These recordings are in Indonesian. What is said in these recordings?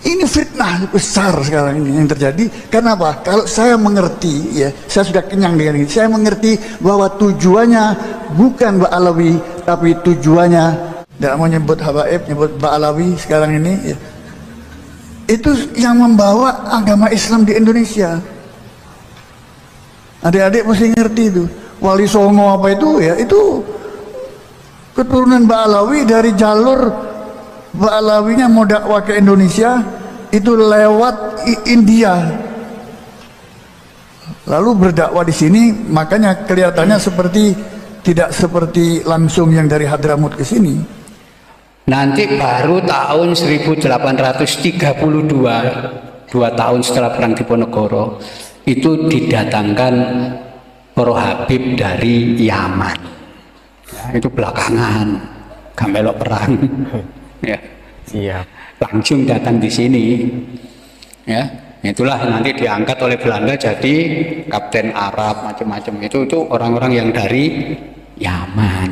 Ini fitnah besar sekarang ini yang terjadi. Kenapa? Kalau saya mengerti, ya, saya sudah kenyang dengan ini. Saya mengerti bahwa tujuannya bukan Ba'alawi, tapi tujuannya, tidak mau nyebut habaib, nyebut Ba'alawi sekarang ini, ya, itu yang membawa agama Islam di Indonesia. Adik-adik mesti ngerti itu. Wali Songo apa itu, ya, itu keturunan Ba'alawi dari jalur Ba'alawinya mau dakwah ke Indonesia itu lewat India, lalu berdakwah di sini, makanya kelihatannya seperti tidak seperti langsung yang dari Hadramut ke sini. Nanti baru tahun 1832, 2 tahun setelah Perang Diponegoro, itu didatangkan para Habib dari Yaman. Ya, itu belakangan, gak melok perang. Ya, siap. Langsung datang di sini. Ya, itulah nanti diangkat oleh Belanda jadi kapten Arab macam-macam. Itu orang-orang yang dari Yaman.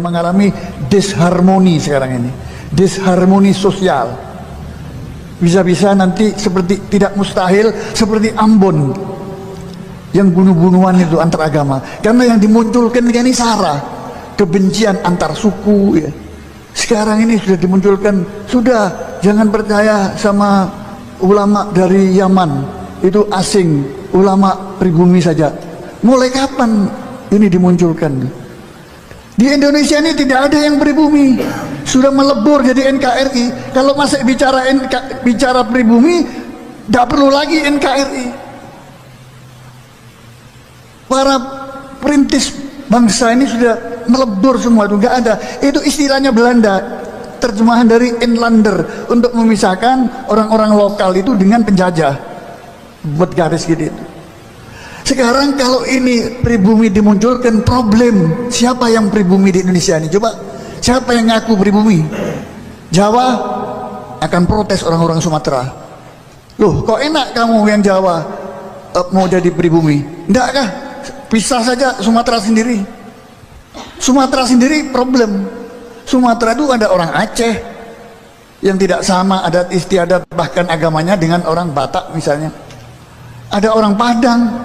Mengalami disharmoni sekarang ini, disharmoni sosial. Bisa-bisa nanti seperti, tidak mustahil seperti Ambon yang bunuh-bunuhan itu antar agama, karena yang dimunculkan ini sara, kebencian antar suku, ya. Sekarang ini sudah dimunculkan, sudah jangan percaya sama ulama dari Yaman, itu asing, ulama pribumi saja. Mulai kapan ini dimunculkan? Di Indonesia ini tidak ada yang pribumi, sudah melebur jadi NKRI. Kalau masih bicara pribumi, tidak perlu lagi NKRI. Para perintis bangsa ini sudah melebur semua, itu nggak ada. Itu istilahnya Belanda, terjemahan dari inlander, untuk memisahkan orang-orang lokal itu dengan penjajah, buat garis gitu. Sekarang kalau ini pribumi dimunculkan, problem siapa yang pribumi di Indonesia ini? Coba, siapa yang ngaku pribumi? Jawa akan protes orang-orang Sumatera. Loh, kok enak kamu yang Jawa mau jadi pribumi? Enggak kah? Pisah saja Sumatera sendiri. Sumatera sendiri problem. Sumatera itu ada orang Aceh yang tidak sama adat istiadat bahkan agamanya dengan orang Batak misalnya. Ada orang Padang,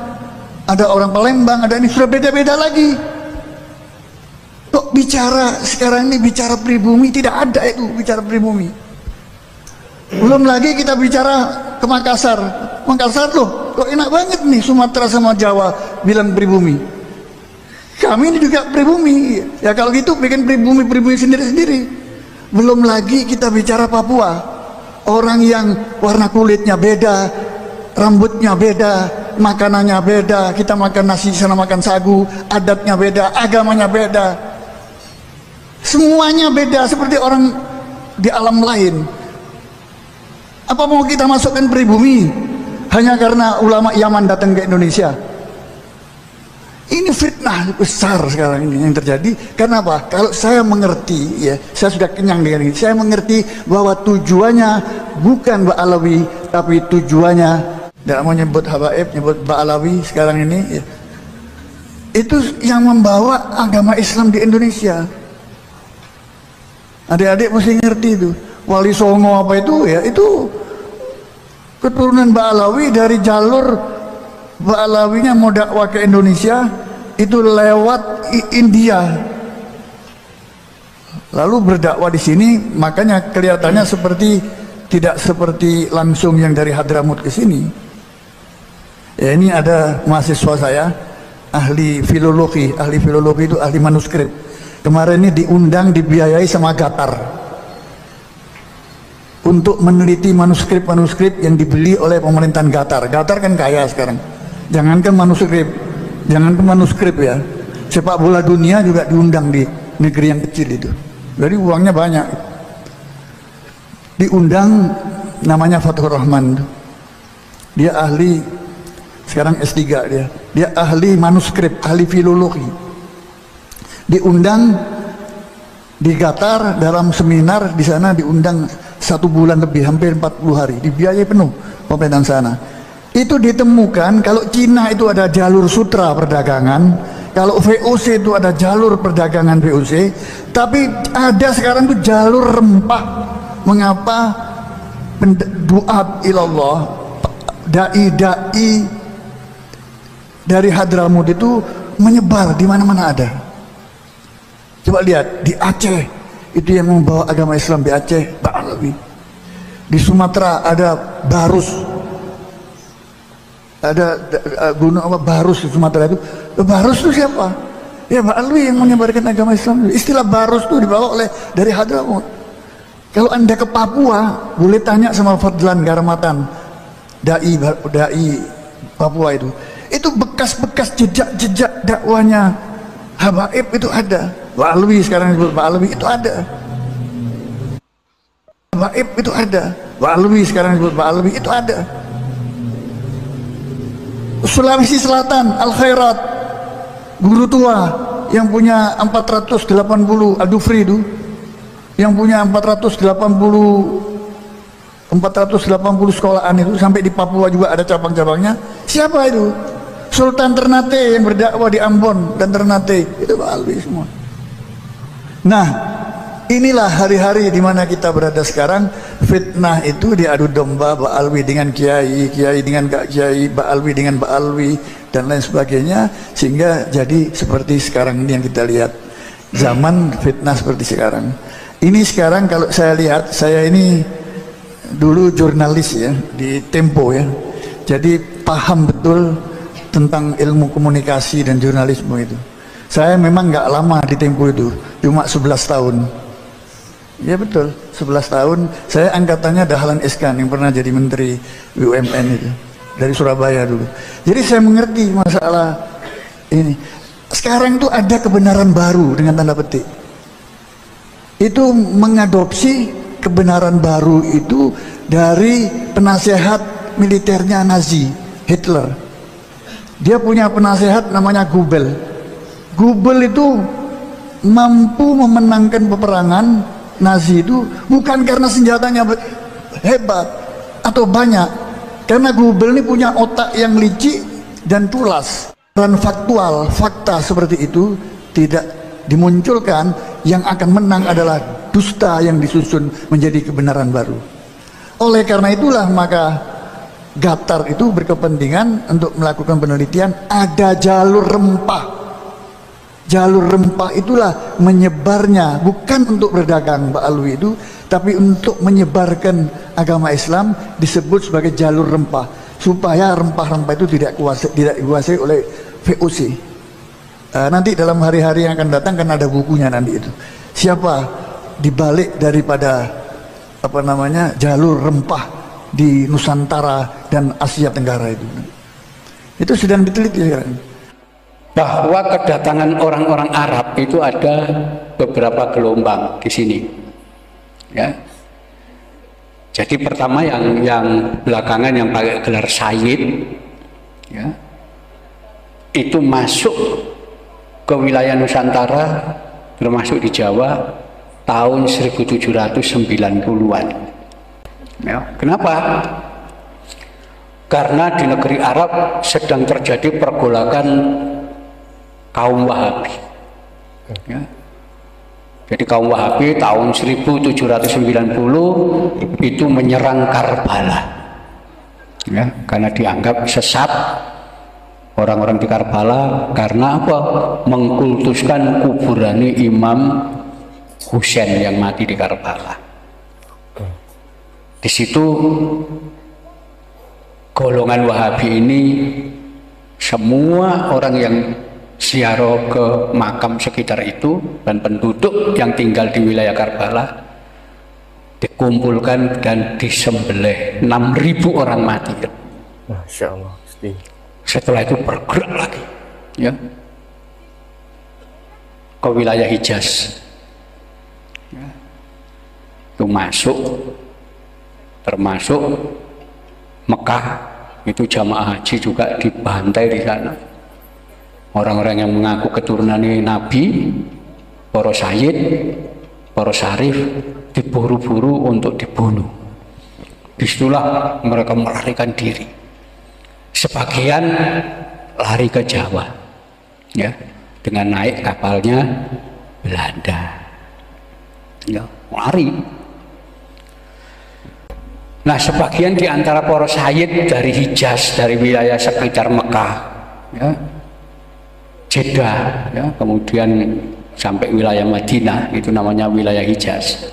ada orang Palembang, ada ini sudah beda-beda lagi. Kok bicara sekarang ini bicara pribumi, tidak ada itu bicara pribumi. Belum lagi kita bicara ke Makassar. Makassar loh, kok enak banget nih Sumatera sama Jawa bilang pribumi. Kami ini juga pribumi. Ya kalau gitu bikin pribumi sendiri-sendiri. Belum lagi kita bicara Papua. Orang yang warna kulitnya beda, rambutnya beda, makanannya beda. Kita makan nasi, sana makan sagu, adatnya beda, agamanya beda. Semuanya beda seperti orang di alam lain. Apa mau kita masukkan pribumi hanya karena ulama Yaman datang ke Indonesia? Ini fitnah besar sekarang ini yang terjadi. Kenapa? Kalau saya mengerti, ya, saya sudah kenyang dengan ini. Saya mengerti bahwa tujuannya bukan Ba'alawi, tapi tujuannya, tidak mau nyebut habaib, nyebut Ba'alawi sekarang ini, ya, itu yang membawa agama Islam di Indonesia. Adik-adik mesti ngerti itu. Wali Songo apa itu, ya, itu keturunan Ba'alawi dari jalur Ba'alawinya mau dakwah ke Indonesia itu lewat India, lalu berdakwah di sini, makanya kelihatannya seperti tidak seperti langsung yang dari Hadramut ke sini. Ya, ini ada mahasiswa saya ahli filologi itu ahli manuskrip. Kemarin ini diundang, dibiayai sama Qatar untuk meneliti manuskrip yang dibeli oleh pemerintahan Qatar. Qatar kan kaya sekarang. Jangankan manuskrip ya, sepak bola dunia juga diundang di negeri yang kecil itu. Jadi uangnya banyak. Diundang, namanya Fathur Rahman. Dia ahli, sekarang S3 dia ahli manuskrip, ahli filologi. Diundang di Qatar dalam seminar di sana, diundang 1 bulan lebih, hampir 40 hari, dibiayai penuh pemerintahan sana. Itu ditemukan kalau Cina itu ada jalur sutra perdagangan, Kalau VOC itu ada jalur perdagangan VOC, tapi ada sekarang tuh jalur rempah. Mengapa duat ilallah, dai-dai dari Hadramut itu menyebar di mana-mana ada. Coba lihat di Aceh, itu yang membawa agama Islam di Aceh, Ba'alawi. Di Sumatera ada Barus, ada gunung apa Barus di Sumatera itu. Barus itu siapa? Ya Ba'alawi yang menyebarkan agama Islam. Istilah Barus itu dibawa oleh dari Hadramut. Kalau Anda ke Papua, boleh tanya sama Fadlan Garmatan, dai Papua itu. Itu bekas-bekas jejak-jejak dakwanya Habaib itu ada. Ba'alawi sekarang disebut Ba'alawi itu ada. Habaib itu ada. Ba'alawi sekarang disebut Ba'alawi itu ada. Sulawesi Selatan, Al Khairat, guru tua yang punya 480 Al-Dufri itu, yang punya 480 sekolahan itu, sampai di Papua juga ada cabang-cabangnya. Siapa itu? Sultan Ternate yang berdakwah di Ambon dan Ternate, itu Ba'alawi semua. Nah, inilah hari-hari di mana kita berada sekarang. Fitnah itu diadu domba, Ba'alawi dengan kiai, kiai dengan gak kiai, Ba'alawi dengan Ba'alawi dan lain sebagainya, sehingga jadi seperti sekarang ini yang kita lihat. Zaman fitnah seperti sekarang. Ini sekarang kalau saya lihat, saya ini dulu jurnalis ya di Tempo ya, jadi paham betul tentang ilmu komunikasi dan jurnalisme itu. Saya memang nggak lama di Tempo itu, cuma 11 tahun. Ya betul, 11 tahun. Saya angkatannya Dahlan Iskan yang pernah jadi menteri BUMN itu, dari Surabaya dulu. Jadi saya mengerti masalah ini. Sekarang tuh ada kebenaran baru dengan tanda petik. Itu mengadopsi kebenaran baru itu dari penasehat militernya Nazi, Hitler. Dia punya penasehat namanya Goebbels. Goebbels itu mampu memenangkan peperangan Nazi itu bukan karena senjatanya hebat atau banyak, karena Goebbels ini punya otak yang licik dan tulas. Dan faktual, fakta seperti itu tidak dimunculkan. Yang akan menang adalah dusta yang disusun menjadi kebenaran baru. Oleh karena itulah maka Gatar itu berkepentingan untuk melakukan penelitian. Ada jalur rempah. Jalur rempah itulah menyebarnya, bukan untuk berdagang Ba'alawi itu, tapi untuk menyebarkan agama Islam, disebut sebagai jalur rempah, supaya rempah-rempah itu tidak dikuasai oleh VOC. Nanti dalam hari-hari yang akan datang kan ada bukunya nanti itu. Siapa dibalik daripada apa namanya jalur rempah di Nusantara dan Asia Tenggara itu. Itu sedang diteliti sekarang. Bahwa kedatangan orang-orang Arab itu ada beberapa gelombang di sini. Ya. Jadi pertama yang belakangan yang pakai gelar Sayyid, ya, itu masuk ke wilayah Nusantara termasuk di Jawa tahun 1790-an. Ya, kenapa? Karena di negeri Arab sedang terjadi pergolakan kaum Wahabi. Ya. Jadi kaum Wahabi tahun 1790 itu menyerang Karbala. Ya, karena dianggap sesat orang-orang di Karbala karena apa? Mengkultuskan kuburan Imam Husain yang mati di Karbala. Di situ golongan Wahabi ini, semua orang yang ziarah ke makam sekitar itu dan penduduk yang tinggal di wilayah Karbala dikumpulkan dan disembelih. 6.000 orang mati. Masya Allah. Setelah itu bergerak lagi, ya, ke wilayah Hijaz. Ya. Itu masuk, termasuk Mekah, itu jamaah haji juga dibantai di sana. Orang-orang yang mengaku keturunan Nabi, para sayyid, para syarif, diburu-buru untuk dibunuh. Disitulah mereka melarikan diri. Sebagian lari ke Jawa, ya, dengan naik kapalnya Belanda. Ya, lari. Nah, sebagian di antara para sayyid dari Hijaz, dari wilayah sekitar Mekah, ya, Jeddah, ya, kemudian sampai wilayah Madinah, itu namanya wilayah Hijaz.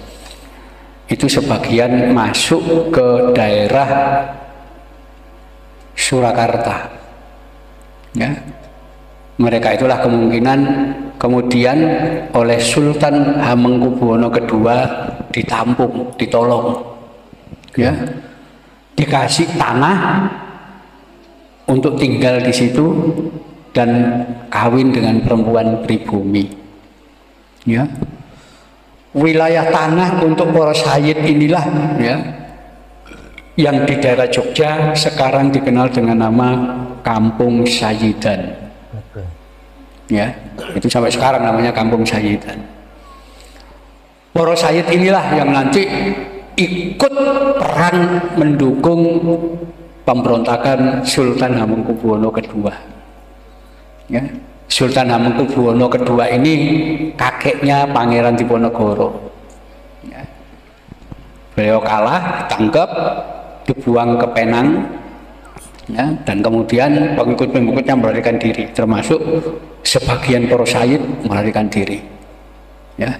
Itu sebagian masuk ke daerah Surakarta. Ya. Mereka itulah kemungkinan kemudian oleh Sultan Hamengkubuwono II ditampung, ditolong, ya, dikasih tanah untuk tinggal di situ dan kawin dengan perempuan pribumi. Ya, wilayah tanah untuk para sayyid inilah, ya, yang di daerah Jogja sekarang dikenal dengan nama Kampung Sayyidan. Ya, itu sampai sekarang namanya Kampung Sayyidan. Para sayyid inilah yang nanti ikut perang mendukung pemberontakan Sultan Hamengkubuwono II. Ya, Sultan Hamengkubuwono II ini kakeknya Pangeran Diponegoro. Ya. Beliau kalah, ditangkap, dibuang ke Penang, ya, dan kemudian pengikut-pengikutnya melarikan diri, termasuk sebagian para sayyid melarikan diri. Ya,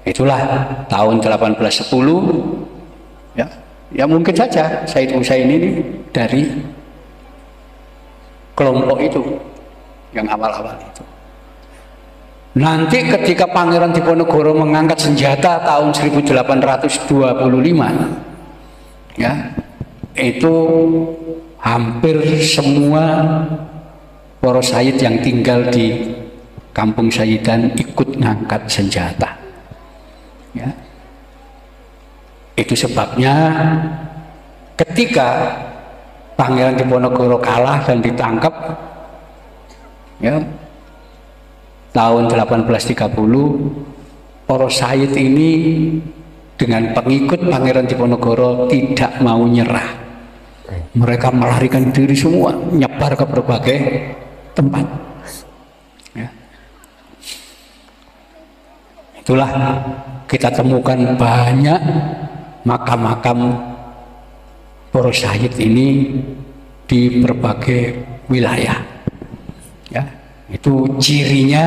itulah tahun 1810. Ya, ya mungkin saja Sayyid Husain ini dari kelompok itu yang awal-awal itu. Nanti ketika Pangeran Diponegoro mengangkat senjata tahun 1825, ya, itu hampir semua para sayyid yang tinggal di Kampung Sayyidan ikut ngangkat senjata. Ya. Itu sebabnya ketika Pangeran Diponegoro kalah dan ditangkap, ya, tahun 1830, para sayyid ini dengan pengikut Pangeran Diponegoro tidak mau nyerah. Mereka melarikan diri semua, nyebar ke berbagai tempat. Ya. Itulah kita temukan banyak makam-makam para sayyid ini di berbagai wilayah. Ya, itu cirinya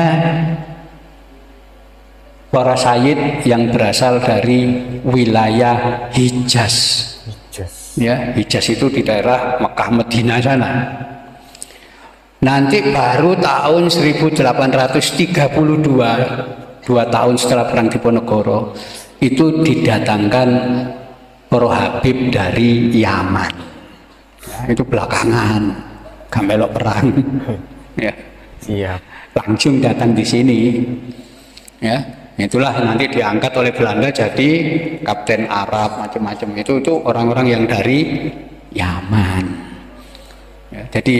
para sayyid yang berasal dari wilayah Hijaz. Ya, Hijaz itu di daerah Mekah Madinah sana. Nanti baru tahun 1832, 2 tahun setelah perang Diponegoro, itu didatangkan para habib dari Yaman. Ya, itu belakangan, gak melok perang. Ya, siap. Langsung datang di sini. Ya, itulah nanti diangkat oleh Belanda jadi kapten Arab macam-macam, itu orang-orang yang dari Yaman. Ya, jadi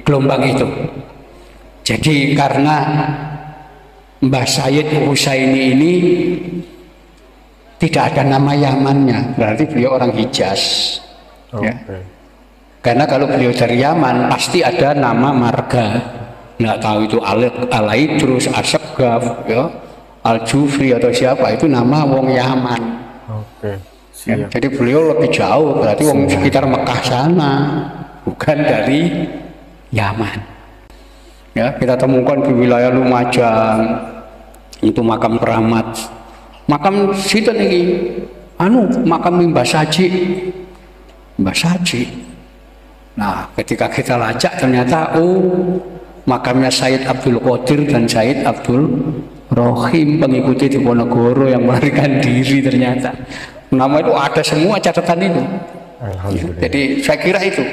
gelombang itu. Jadi karena Mbah Sayyid Husaini ini tidak ada nama Yamannya, berarti beliau orang Hijaz. Ya. Karena kalau beliau dari Yaman pasti ada nama marga. Nggak tahu itu Al-Aidrus, As-Saggaf, ya, Al-Jufri atau siapa, itu nama wong Yaman. Ya, jadi beliau lebih jauh, berarti wong sekitar Mekah sana, bukan dari Yaman. Ya, kita temukan di wilayah Lumajang itu makam keramat, makam situ ini, makam Mbah Saji, Mbah Saji. Nah, ketika kita lacak ternyata makamnya Sayyid Abdul Qadir dan Sayyid Abdul Rohim, pengikuti Diponegoro yang melarikan diri. Ternyata nama itu ada semua catatan itu. Ya, jadi saya kira itu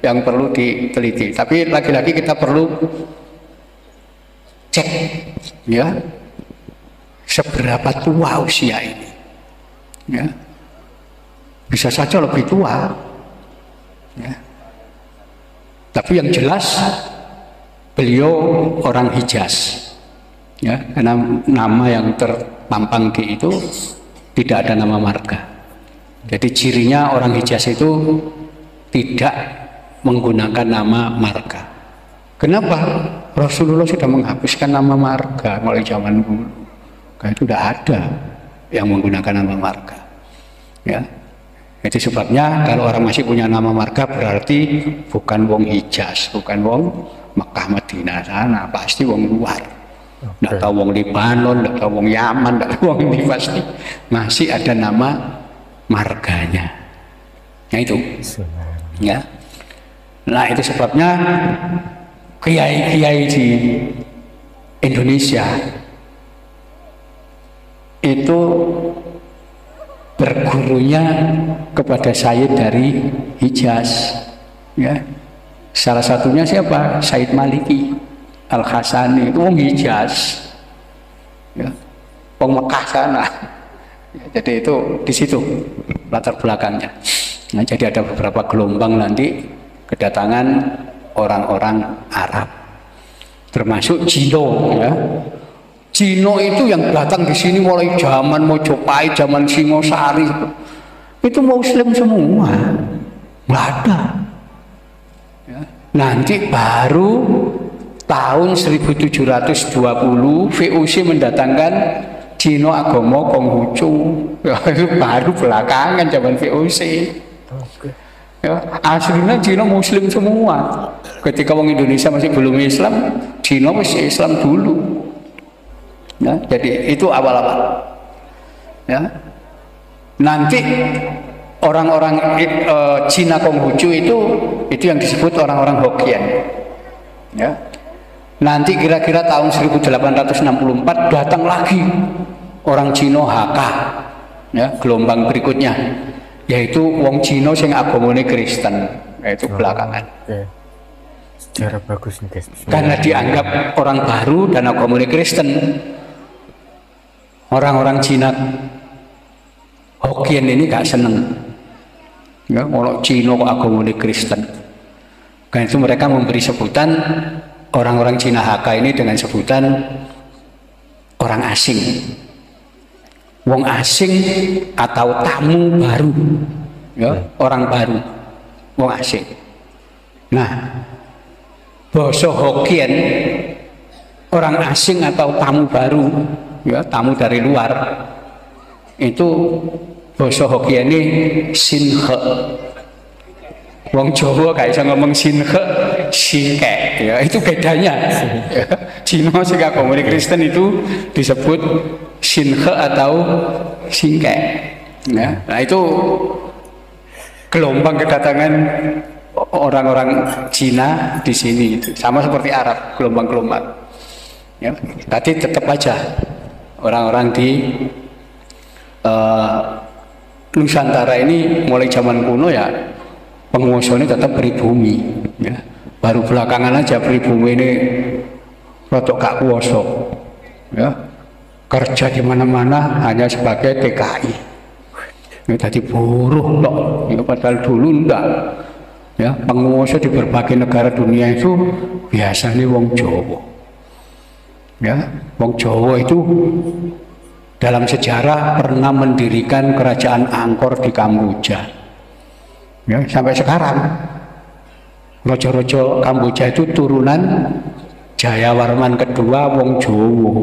yang perlu diteliti. Tapi lagi-lagi kita perlu cek, ya, seberapa tua usia ini. Ya, bisa saja lebih tua. Ya. Tapi yang jelas beliau orang Hijaz. Ya, karena nama yang terpampang di itu tidak ada nama marga. Jadi cirinya orang Hijaz itu tidak menggunakan nama marga. Kenapa? Rasulullah sudah menghapuskan nama marga mulai zaman dulu. Karena itu tidak ada yang menggunakan nama marga. Ya, itu sebabnya kalau orang masih punya nama marga berarti bukan wong Hijaz, bukan wong Mekah Madinah sana, pasti wong luar. Tidak tahu wong Libanon, tidak tahu wong Yaman, tidak tahu wong ini, pasti masih ada nama marganya. Nah itu, ya. Nah itu sebabnya kiai-kiai di Indonesia itu bergurunya kepada Sayyid dari Hijaz, ya. Salah satunya siapa? Sayyid Maliki Al-Hasani, itu wong Hijaz, ya, wong Mekah sana. Ya, jadi itu di situ latar belakangnya. Nah, jadi ada beberapa gelombang nanti kedatangan orang-orang Arab, termasuk Cino, ya. Cino itu yang datang di sini mulai zaman Mojopahit, zaman Singosari, itu Muslim semua, nggak ada. Ya. Nanti baru tahun 1720 VOC mendatangkan Cino agama Konghucu. Ya, itu baru belakangan zaman VOC. Ya, aslinya Cino Muslim semua. Ketika orang Indonesia masih belum Islam, Cino masih Islam dulu. Ya, jadi itu awal-awal. Ya. Nanti orang-orang Cina Konghucu itu yang disebut orang-orang Hokkien. Ya. Nanti kira-kira tahun 1864 datang lagi orang Cina Hakka. Ya, gelombang berikutnya yaitu wong Cina sing agamane Kristen, yaitu belakangan. Sejarah bagus nih guys. Karena dianggap orang baru dan agamane Kristen. Orang-orang Cina Hokkien ini gak seneng, ya, kalau Cina agamanya Kristen. Karena itu mereka memberi sebutan orang-orang Cina Hakka ini dengan sebutan orang asing, wong asing atau tamu baru, ya, orang baru, wong asing. Nah, basa Hokkien, orang asing atau tamu baru, ya, tamu dari luar, itu basa Hokkien ini Sinhe. Wong Jawa gak bisa ngomong Sinhe, Singke, ya, itu bedanya. Ya, Cina sing agamane Kristen itu disebut Sinhe atau Singke. Ya, nah itu gelombang kedatangan orang-orang Cina di sini itu sama seperti Arab, gelombang-gelombang. Ya, tadi tetap aja orang-orang di Nusantara ini mulai zaman kuno ya penguasanya tetap pribumi, ya. Baru belakangan aja pribumi ini rotok gak kuasa, ya. Kerja di mana-mana hanya sebagai TKI, ya, tadi buruh loh, ya, padahal dulu enggak, ya, penguasa di berbagai negara dunia itu biasanya wong Jawa, ya. Wong Jawa itu dalam sejarah pernah mendirikan kerajaan Angkor di Kamboja, ya, sampai sekarang rojo-rojo Kamboja itu turunan Jayawarman kedua wong Jawa,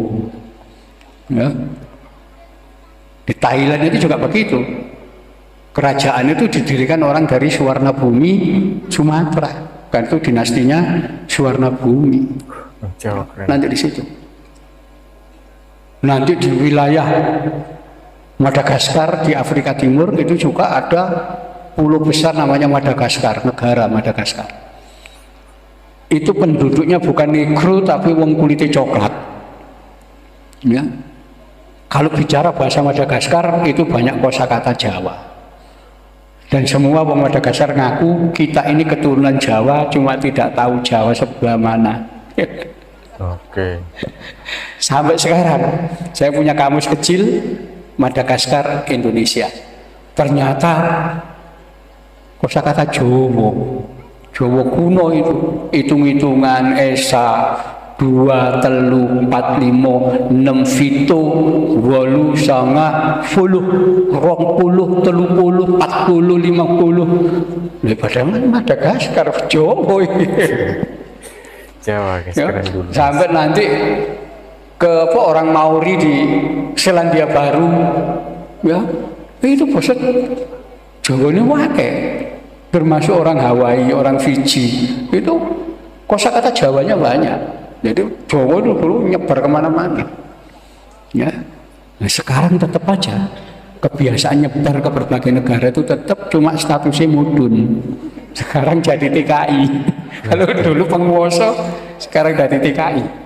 ya. Di Thailand itu juga begitu, kerajaan itu didirikan orang dari Suwarnabhumi Sumatera, kan itu dinastinya Suwarnabhumi. Nanti di situ. Nanti di wilayah Madagaskar di Afrika Timur itu juga ada pulau besar namanya Madagaskar, negara Madagaskar. Itu penduduknya bukan negro tapi wong kulitnya coklat. Ya. Kalau bicara bahasa Madagaskar itu banyak kosakata Jawa. Dan semua wong Madagaskar ngaku kita ini keturunan Jawa, cuma tidak tahu Jawa sebelah mana. Oke. Sampai sekarang saya punya kamus kecil Madagaskar Indonesia. Ternyata kosakata Jawa, Jawa kuno itu hitung-hitungan Esa 2, 3, 4, 5, 6, 7, 8, 9, 10, 20, 30, 40, 50. Lepas Madagaskar Jawa ini. Jawa guys, Ya, keren dulu. sampai nanti ke apa, orang Maori di Selandia Baru, ya itu bahasa Jawanya wakai, termasuk orang Hawaii, orang Fiji, itu kosakata Jawanya banyak. Jadi Jawa itu dulu nyebar kemana-mana. Ya, nah, sekarang tetap aja kebiasaan nyebar ke berbagai negara itu tetap cuma statusnya mudun. Sekarang jadi TKI. Kalau dulu penguasa, sekarang jadi TKI.